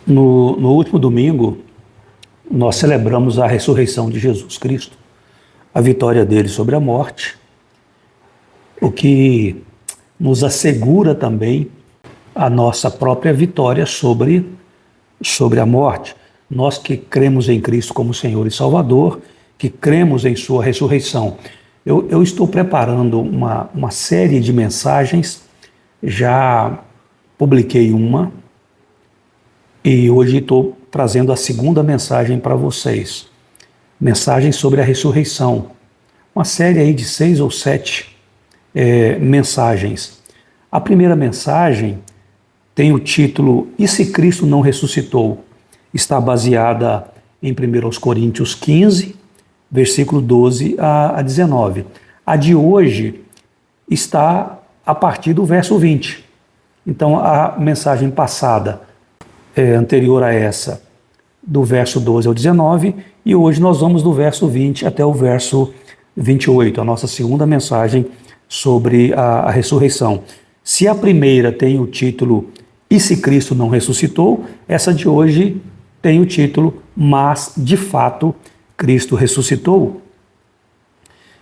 No último domingo, nós celebramos a ressurreição de Jesus Cristo, a vitória dele sobre a morte, o que nos assegura também a nossa própria vitória sobre a morte. Nós que cremos em Cristo como Senhor e Salvador, que cremos em sua ressurreição. Eu estou preparando uma série de mensagens, já publiquei uma, e hoje estou trazendo a segunda mensagem para vocês. Mensagem sobre a ressurreição. Uma série aí de 6 ou 7 mensagens. A primeira mensagem tem o título E se Cristo não ressuscitou? Está baseada em 1 Coríntios 15, versículo 12 a 19. A de hoje está a partir do verso 20. Então, a mensagem passada, anterior a essa, do verso 12 ao 19, e hoje nós vamos do verso 20 até o verso 28, a nossa segunda mensagem sobre a ressurreição. Se a primeira tem o título E se Cristo não ressuscitou, essa de hoje tem o título Mas, de fato, Cristo ressuscitou.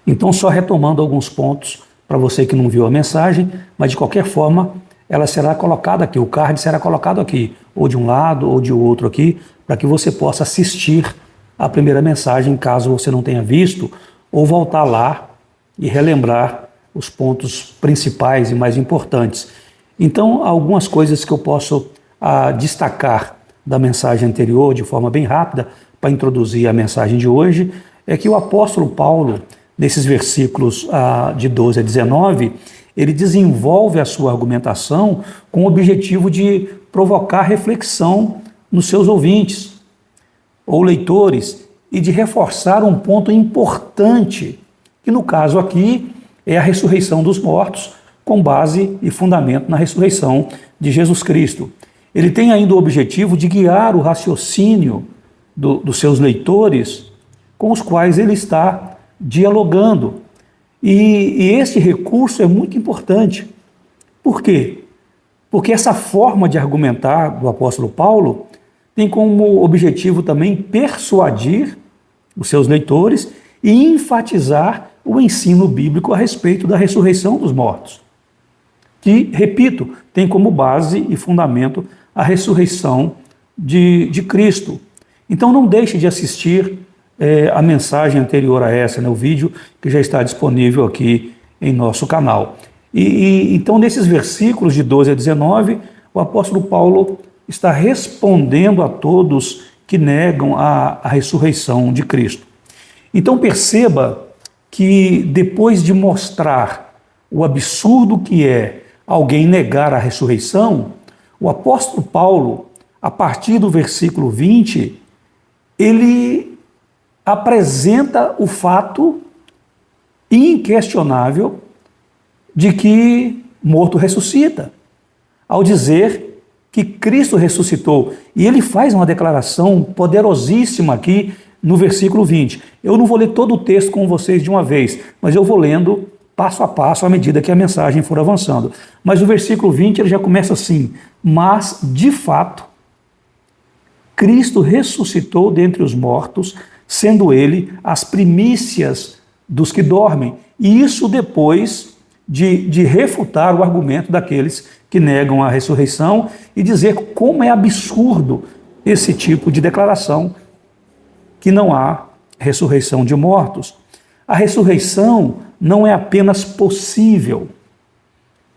Então, só retomando alguns pontos para você que não viu a mensagem, mas de qualquer forma, ela será colocada aqui, o card será colocado aqui, ou de um lado ou de outro aqui, para que você possa assistir a primeira mensagem, caso você não tenha visto, ou voltar lá e relembrar os pontos principais e mais importantes. Então, algumas coisas que eu posso destacar da mensagem anterior, de forma bem rápida, para introduzir a mensagem de hoje, é que o apóstolo Paulo, nesses versículos de 12 a 19, ele desenvolve a sua argumentação com o objetivo de provocar reflexão nos seus ouvintes ou leitores e de reforçar um ponto importante, que no caso aqui é a ressurreição dos mortos, com base e fundamento na ressurreição de Jesus Cristo. Ele tem ainda o objetivo de guiar o raciocínio dos seus leitores com os quais ele está dialogando. E esse recurso é muito importante. Por quê? Porque essa forma de argumentar do apóstolo Paulo tem como objetivo também persuadir os seus leitores e enfatizar o ensino bíblico a respeito da ressurreição dos mortos, que, repito, tem como base e fundamento a ressurreição de Cristo. Então não deixe de assistir a mensagem anterior a essa, o vídeo que já está disponível aqui em nosso canal. Então, nesses versículos de 12 a 19, o apóstolo Paulo está respondendo a todos que negam a ressurreição de Cristo. Então perceba que depois de mostrar o absurdo que é alguém negar a ressurreição, o apóstolo Paulo, a partir do versículo 20, ele apresenta o fato inquestionável de que morto ressuscita, ao dizer que Cristo ressuscitou. E ele faz uma declaração poderosíssima aqui no versículo 20. Eu não vou ler todo o texto com vocês de uma vez, mas eu vou lendo passo a passo à medida que a mensagem for avançando. Mas o versículo 20 ele já começa assim: mas, de fato, Cristo ressuscitou dentre os mortos, sendo ele as primícias dos que dormem. E isso depois de refutar o argumento daqueles que negam a ressurreição e dizer como é absurdo esse tipo de declaração, que não há ressurreição de mortos. A ressurreição não é apenas possível,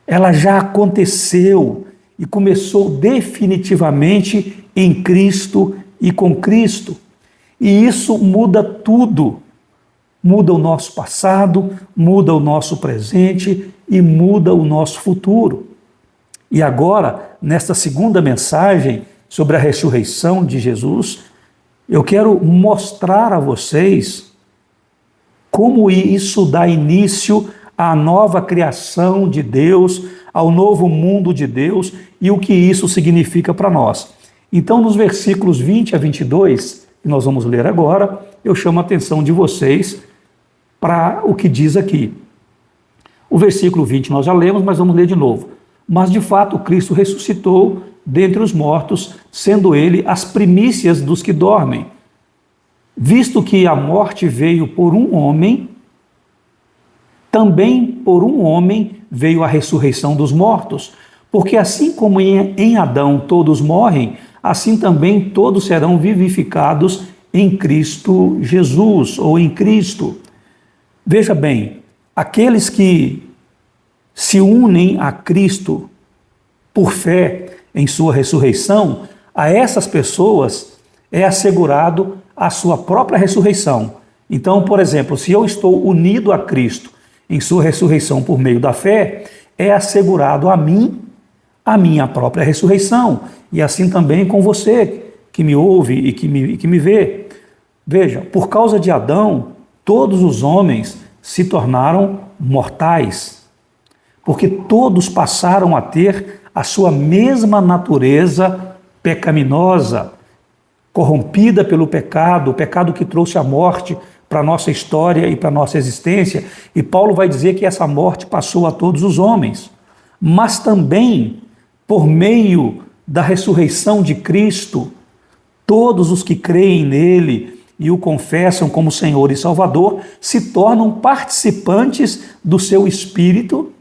ela já aconteceu e começou definitivamente em Cristo e com Cristo. E isso muda tudo. Muda o nosso passado, muda o nosso presente e muda o nosso futuro. E agora, nesta segunda mensagem sobre a ressurreição de Jesus, eu quero mostrar a vocês como isso dá início à nova criação de Deus, ao novo mundo de Deus e o que isso significa para nós. Então, nos versículos 20 a 22, que nós vamos ler agora, eu chamo a atenção de vocês para o que diz aqui. O versículo 20 nós já lemos, mas vamos ler de novo. Mas de fato Cristo ressuscitou dentre os mortos, sendo ele as primícias dos que dormem. Visto que a morte veio por um homem, também por um homem veio a ressurreição dos mortos. Porque assim como em Adão todos morrem, assim também todos serão vivificados em Cristo Jesus, ou em Cristo. Veja bem, aqueles que se unem a Cristo por fé em sua ressurreição, a essas pessoas é assegurado a sua própria ressurreição. Então, por exemplo, se eu estou unido a Cristo em sua ressurreição por meio da fé, é assegurado a mim a minha própria ressurreição, e assim também com você que me ouve e que me vê. Veja, por causa de Adão, todos os homens se tornaram mortais, porque todos passaram a ter a sua mesma natureza pecaminosa, corrompida pelo pecado, o pecado que trouxe a morte para a nossa história e para a nossa existência. E Paulo vai dizer que essa morte passou a todos os homens, mas também, por meio da ressurreição de Cristo, todos os que creem nele e o confessam como Senhor e Salvador se tornam participantes do seu espírito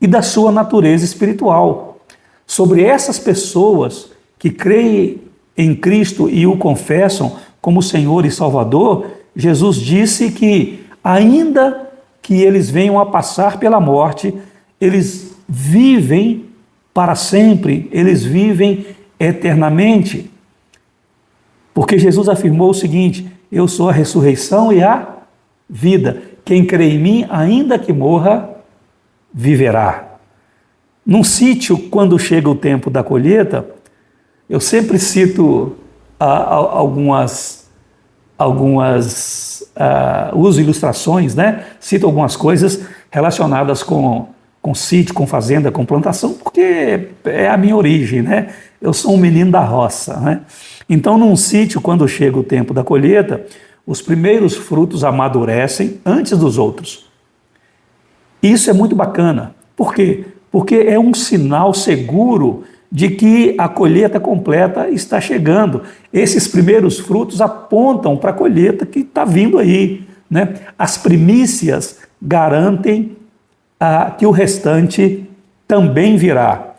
e da sua natureza espiritual. Sobre essas pessoas que creem em Cristo e o confessam como Senhor e Salvador, Jesus disse que, ainda que eles venham a passar pela morte, eles vivem para sempre, eles vivem eternamente. Porque Jesus afirmou o seguinte: eu sou a ressurreição e a vida. Quem crê em mim, ainda que morra, viverá. Num sítio, quando chega o tempo da colheita, eu sempre cito uso ilustrações, né? Cito algumas coisas relacionadas com sítio, com fazenda, com plantação, porque é a minha origem, né? Eu sou um menino da roça, né? Então, num sítio, quando chega o tempo da colheita, os primeiros frutos amadurecem antes dos outros. Isso é muito bacana. Por quê? Porque é um sinal seguro de que a colheita completa está chegando. Esses primeiros frutos apontam para a colheita que está vindo aí, né? As primícias garantem que o restante também virá.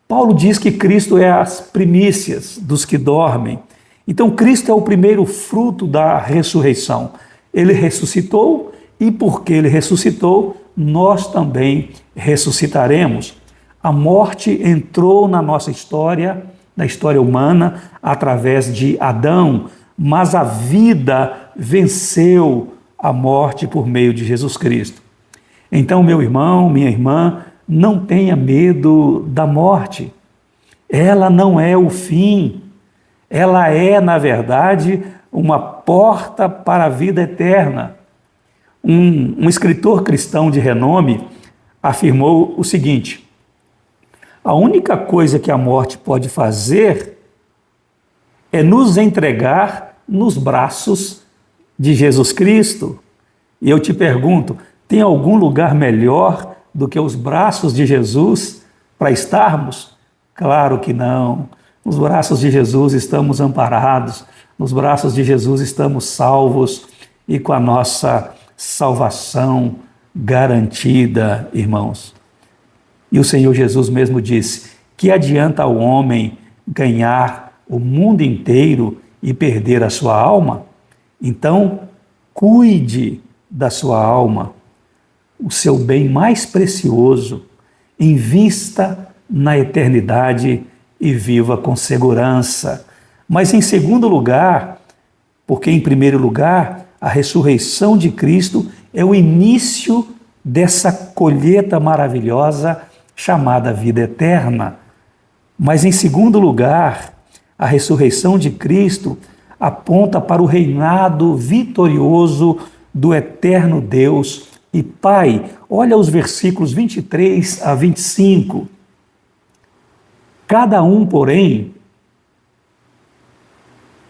Paulo diz que Cristo é as primícias dos que dormem. Então, Cristo é o primeiro fruto da ressurreição. Ele ressuscitou e, porque ele ressuscitou, nós também ressuscitaremos. A morte entrou na nossa história, na história humana, através de Adão, mas a vida venceu a morte por meio de Jesus Cristo. Então, meu irmão, minha irmã, não tenha medo da morte. Ela não é o fim. Ela é, na verdade, uma porta para a vida eterna. Um escritor cristão de renome afirmou o seguinte: a única coisa que a morte pode fazer é nos entregar nos braços de Jesus Cristo. E eu te pergunto, tem algum lugar melhor do que os braços de Jesus para estarmos? Claro que não. Nos braços de Jesus estamos amparados, nos braços de Jesus estamos salvos e com a nossa salvação garantida, irmãos. E o Senhor Jesus mesmo disse: que adianta ao homem ganhar o mundo inteiro e perder a sua alma? Então, cuide da sua alma, o seu bem mais precioso, invista na eternidade e viva com segurança. Mas em segundo lugar, porque em primeiro lugar, a ressurreição de Cristo é o início dessa colheita maravilhosa chamada vida eterna. Mas em segundo lugar, a ressurreição de Cristo aponta para o reinado vitorioso do eterno Deus e Pai. Olha os versículos 23 a 25. Cada um, porém,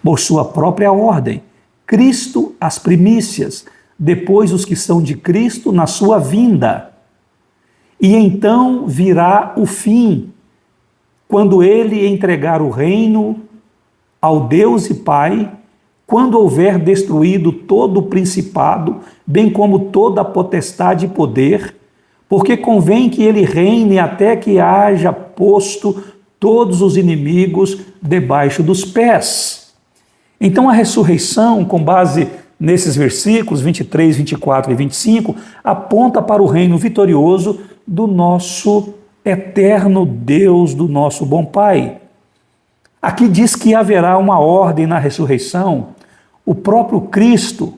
por sua própria ordem. Cristo as primícias, depois os que são de Cristo na sua vinda. E então virá o fim, quando ele entregar o reino ao Deus e Pai, quando houver destruído todo o principado, bem como toda a potestade e poder, porque convém que ele reine até que haja posto todos os inimigos debaixo dos pés. Então a ressurreição, com base nesses versículos 23, 24 e 25, aponta para o reino vitorioso do nosso eterno Deus, do nosso bom Pai. Aqui diz que haverá uma ordem na ressurreição. O próprio Cristo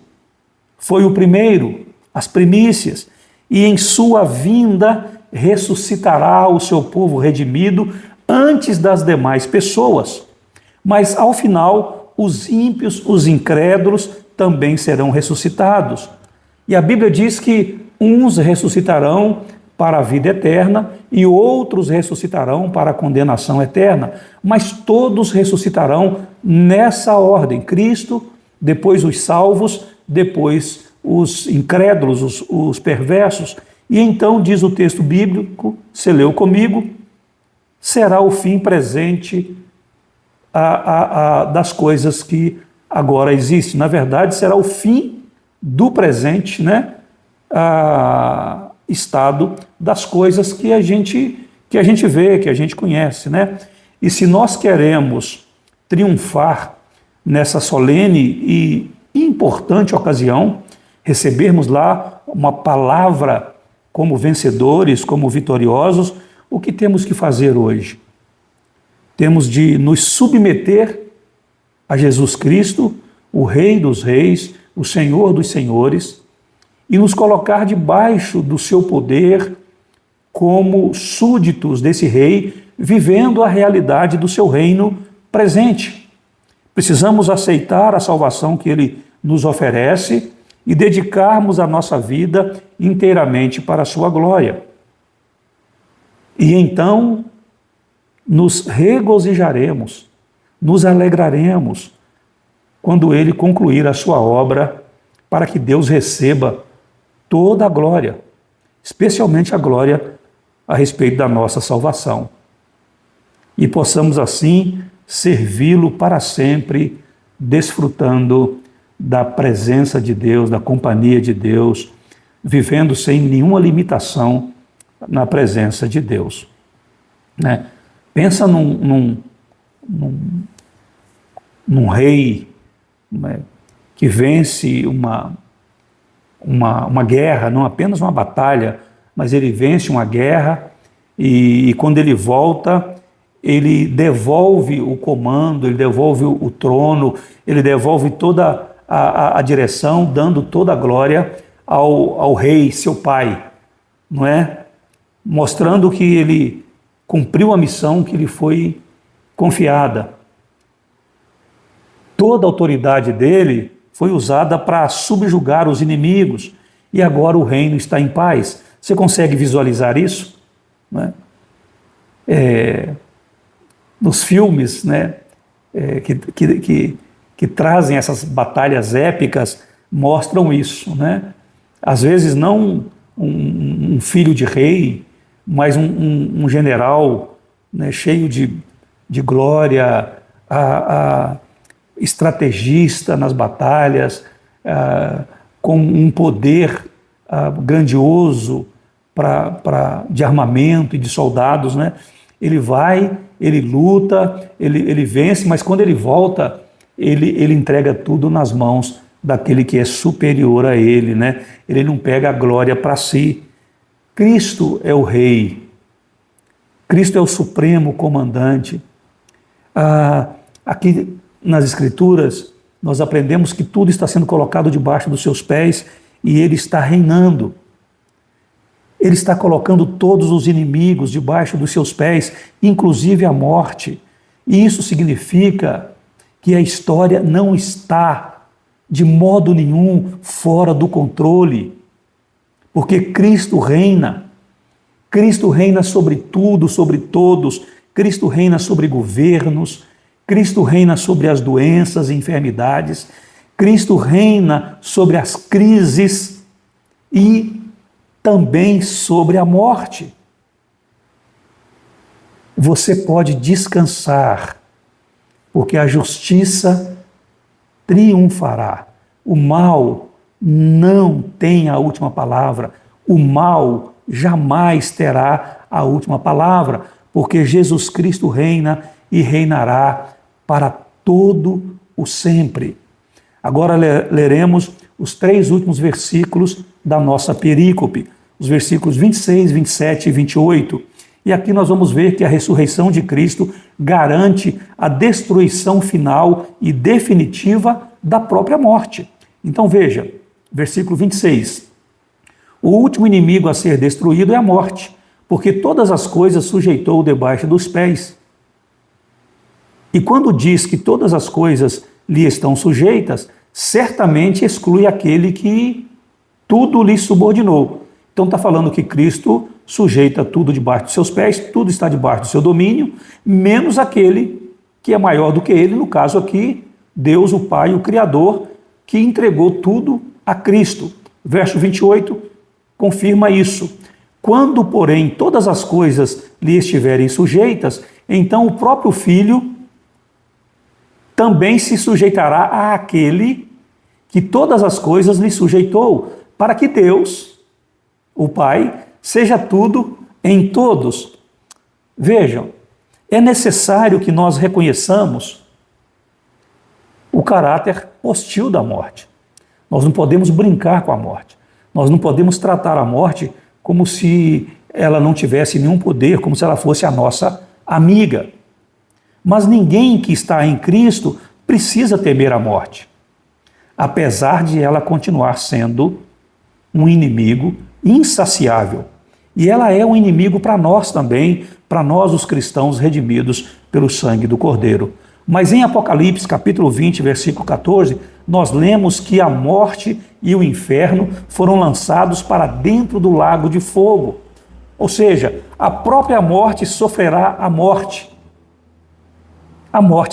foi o primeiro, as primícias, e em sua vinda ressuscitará o seu povo redimido antes das demais pessoas. Mas ao final, os ímpios, os incrédulos, também serão ressuscitados. E a Bíblia diz que uns ressuscitarão para a vida eterna e outros ressuscitarão para a condenação eterna, mas todos ressuscitarão nessa ordem: Cristo, depois os salvos, depois os incrédulos, os perversos. E então, diz o texto bíblico, você leu comigo, será o fim presente das coisas que agora existem. Na verdade, será o fim do presente, né? Estado das coisas que a gente vê, que a gente conhece, né? E se nós queremos triunfar nessa solene e importante ocasião, recebermos lá uma palavra como vencedores, como vitoriosos, o que temos que fazer hoje? Temos de nos submeter a Jesus Cristo, o Rei dos Reis, o Senhor dos Senhores, e nos colocar debaixo do seu poder como súditos desse rei, vivendo a realidade do seu reino presente. Precisamos aceitar a salvação que ele nos oferece e dedicarmos a nossa vida inteiramente para a sua glória. E então nos regozijaremos, nos alegraremos quando ele concluir a sua obra, para que Deus receba toda a glória, especialmente a glória a respeito da nossa salvação. E possamos assim servi-lo para sempre, desfrutando da presença de Deus, da companhia de Deus, vivendo sem nenhuma limitação na presença de Deus. Né? Pensa num rei, né, que vence uma guerra, não apenas uma batalha, mas ele vence uma guerra e quando ele volta, ele devolve o comando, ele devolve o trono, ele devolve toda a direção, dando toda a glória ao rei, seu pai, não é? Mostrando que ele cumpriu a missão que lhe foi confiada. Toda a autoridade dele foi usada para subjugar os inimigos e agora o reino está em paz. Você consegue visualizar isso? Né? Nos filmes, né, que trazem essas batalhas épicas, mostram isso. Né? Às vezes não um filho de rei, mas um general, né, cheio de glória, estrategista nas batalhas, com um poder grandioso de armamento e de soldados, né? Ele vai, ele luta, ele vence, mas quando ele volta, ele entrega tudo nas mãos daquele que é superior a ele, né? Ele não pega a glória para si. Cristo é o Rei, Cristo é o Supremo Comandante. Aqui nas Escrituras, nós aprendemos que tudo está sendo colocado debaixo dos seus pés e ele está reinando. Ele está colocando todos os inimigos debaixo dos seus pés, inclusive a morte. E isso significa que a história não está, de modo nenhum, fora do controle. Porque Cristo reina. Cristo reina sobre tudo, sobre todos. Cristo reina sobre governos. Cristo reina sobre as doenças e enfermidades. Cristo reina sobre as crises e também sobre a morte. você pode descansar, porque a justiça triunfará. O mal não tem a última palavra. O mal jamais terá a última palavra, porque Jesus Cristo reina e reinará para todo o sempre. Agora leremos os 3 últimos versículos da nossa perícope, os versículos 26, 27 e 28. E aqui nós vamos ver que a ressurreição de Cristo garante a destruição final e definitiva da própria morte. Então veja, versículo 26. O último inimigo a ser destruído é a morte, porque todas as coisas sujeitou debaixo dos pés. E quando diz que todas as coisas lhe estão sujeitas, certamente exclui aquele que tudo lhe subordinou. Então está falando que Cristo sujeita tudo debaixo dos seus pés, tudo está debaixo do seu domínio, menos aquele que é maior do que ele, no caso aqui, Deus, o Pai, o Criador, que entregou tudo a Cristo. Verso 28 confirma isso. Quando, porém, todas as coisas lhe estiverem sujeitas, então o próprio Filho também se sujeitará àquele que todas as coisas lhe sujeitou, para que Deus, o Pai, seja tudo em todos. Vejam, é necessário que nós reconheçamos o caráter hostil da morte. Nós não podemos brincar com a morte. Nós não podemos tratar a morte como se ela não tivesse nenhum poder, como se ela fosse a nossa amiga. Mas ninguém que está em Cristo precisa temer a morte, apesar de ela continuar sendo um inimigo insaciável. E ela é um inimigo para nós também, para nós os cristãos redimidos pelo sangue do Cordeiro. Mas em Apocalipse, capítulo 20, versículo 14, nós lemos que a morte e o inferno foram lançados para dentro do lago de fogo. Ou seja, a própria morte sofrerá a morte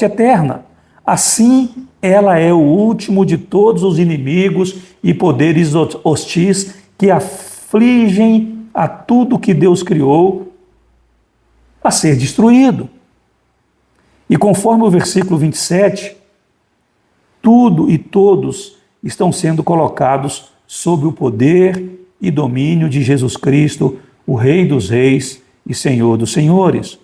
eterna. Assim, ela é o último de todos os inimigos e poderes hostis que afligem a tudo que Deus criou a ser destruído. E conforme o versículo 27, tudo e todos estão sendo colocados sob o poder e domínio de Jesus Cristo, o Rei dos Reis e Senhor dos Senhores.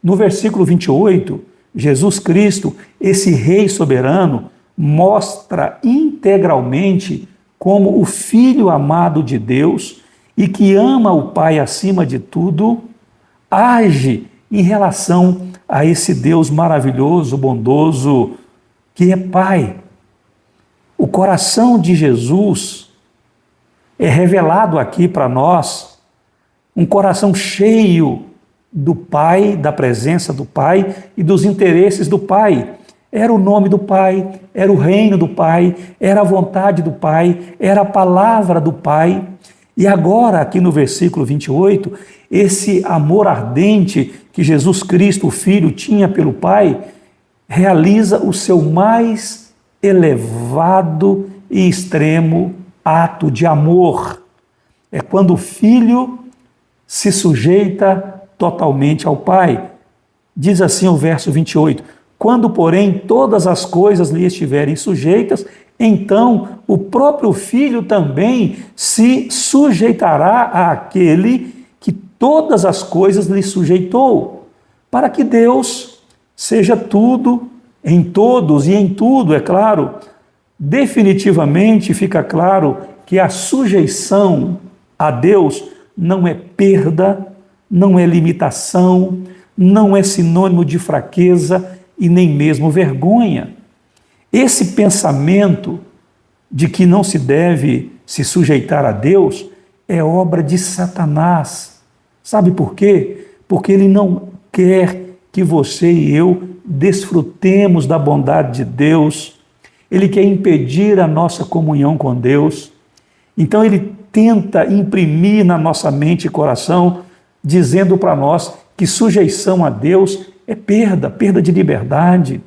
No versículo 28, Jesus Cristo, esse Rei soberano, mostra integralmente como o Filho amado de Deus e que ama o Pai acima de tudo, age em relação a esse Deus maravilhoso, bondoso, que é Pai. O coração de Jesus é revelado aqui para nós, um coração cheio do Pai, da presença do Pai e dos interesses do Pai. Era o nome do Pai, era o reino do Pai, era a vontade do Pai, era a palavra do Pai. E agora, aqui no versículo 28, esse amor ardente que Jesus Cristo, o Filho, tinha pelo Pai, realiza o seu mais elevado e extremo ato de amor. É quando o Filho se sujeita totalmente ao Pai. Diz assim o verso 28, quando, porém, todas as coisas lhe estiverem sujeitas, então o próprio Filho também se sujeitará àquele que todas as coisas lhe sujeitou, para que Deus seja tudo em todos e em tudo, é claro. Definitivamente fica claro que a sujeição a Deus não é perda, não é limitação, não é sinônimo de fraqueza e nem mesmo vergonha. Esse pensamento de que não se deve se sujeitar a Deus é obra de Satanás. Sabe por quê? Porque ele não quer que você e eu desfrutemos da bondade de Deus. Ele quer impedir a nossa comunhão com Deus. Então ele tenta imprimir na nossa mente e coração, dizendo para nós que sujeição a Deus é perda de liberdade,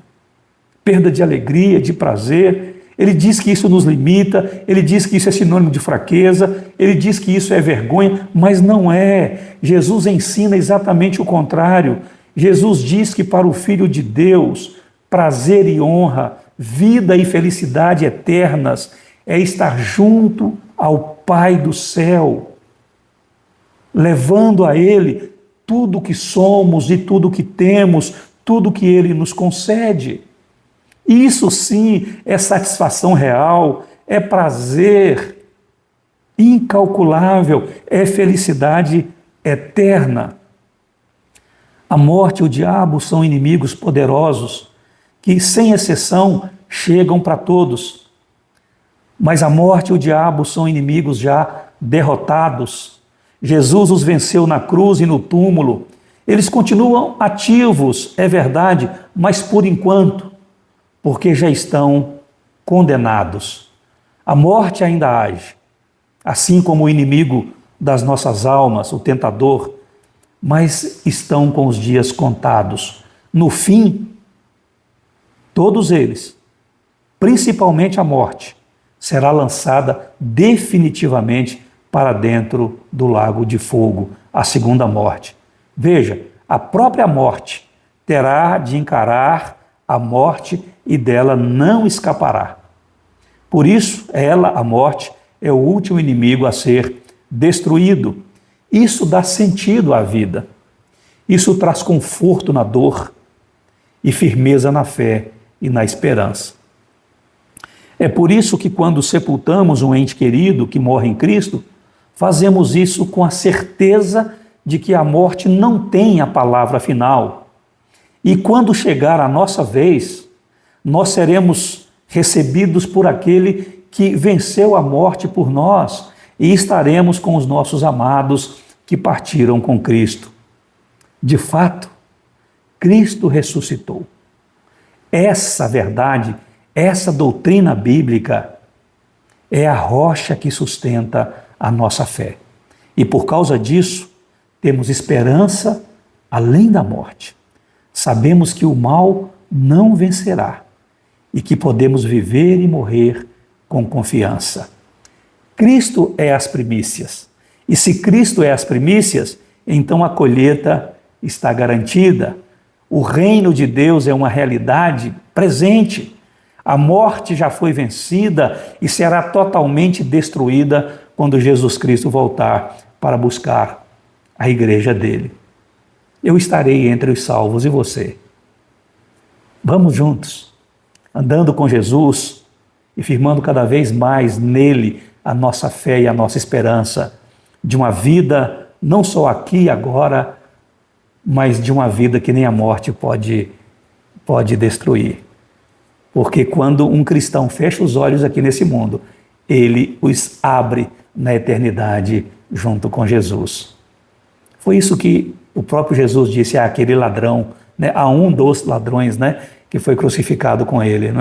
perda de alegria, de prazer. Ele diz que isso nos limita, ele diz que isso é sinônimo de fraqueza, ele diz que isso é vergonha, mas não é. Jesus ensina exatamente o contrário. Jesus diz que para o Filho de Deus, prazer e honra, vida e felicidade eternas é estar junto ao Pai do céu, levando a Ele tudo o que somos e tudo o que temos, tudo o que Ele nos concede. Isso sim é satisfação real, é prazer incalculável, é felicidade eterna. A morte e o diabo são inimigos poderosos que, sem exceção, chegam para todos. Mas a morte e o diabo são inimigos já derrotados. Jesus os venceu na cruz e no túmulo. Eles continuam ativos, é verdade, mas por enquanto, porque já estão condenados. A morte ainda age, assim como o inimigo das nossas almas, o tentador, mas estão com os dias contados. No fim, todos eles, principalmente a morte, será lançada definitivamente para dentro do lago de fogo, a segunda morte. Veja, a própria morte terá de encarar a morte e dela não escapará. Por isso, ela, a morte, é o último inimigo a ser destruído. Isso dá sentido à vida. Isso traz conforto na dor e firmeza na fé e na esperança. É por isso que quando sepultamos um ente querido que morre em Cristo, fazemos isso com a certeza de que a morte não tem a palavra final. E quando chegar a nossa vez, nós seremos recebidos por aquele que venceu a morte por nós e estaremos com os nossos amados que partiram com Cristo. De fato, Cristo ressuscitou. Essa verdade, essa doutrina bíblica é a rocha que sustenta a nossa fé. E por causa disso, temos esperança além da morte. Sabemos que o mal não vencerá e que podemos viver e morrer com confiança. Cristo é as primícias. E se Cristo é as primícias, então a colheita está garantida. O reino de Deus é uma realidade presente. A morte já foi vencida e será totalmente destruída quando Jesus Cristo voltar para buscar a igreja dele. Eu estarei entre os salvos e você. Vamos juntos, andando com Jesus e firmando cada vez mais nele a nossa fé e a nossa esperança de uma vida não só aqui e agora, mas de uma vida que nem a morte pode destruir. Porque quando um cristão fecha os olhos aqui nesse mundo, ele os abre na eternidade junto com Jesus. Foi isso que o próprio Jesus disse àquele ladrão, a um dos ladrões, que foi crucificado com ele.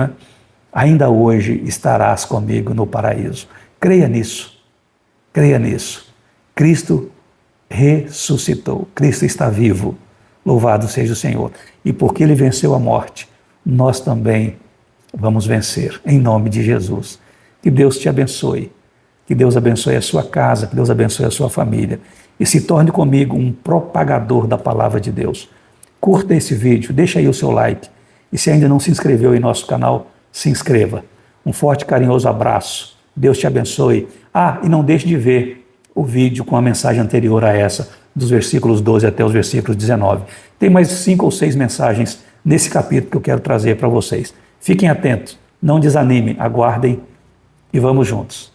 Ainda hoje estarás comigo no paraíso. Creia nisso. Creia nisso. Cristo ressuscitou. Cristo está vivo. Louvado seja o Senhor. E porque Ele venceu a morte, nós também vamos vencer. Em nome de Jesus. Que Deus te abençoe. Que Deus abençoe a sua casa. Que Deus abençoe a sua família. E se torne comigo um propagador da palavra de Deus. Curta esse vídeo, deixa aí o seu like. E se ainda não se inscreveu em nosso canal, se inscreva. Um forte e carinhoso abraço. Deus te abençoe. E não deixe de ver o vídeo com a mensagem anterior a essa, dos versículos 12 até os versículos 19. Tem mais 5 ou 6 mensagens nesse capítulo que eu quero trazer para vocês. Fiquem atentos, não desanimem, aguardem e vamos juntos.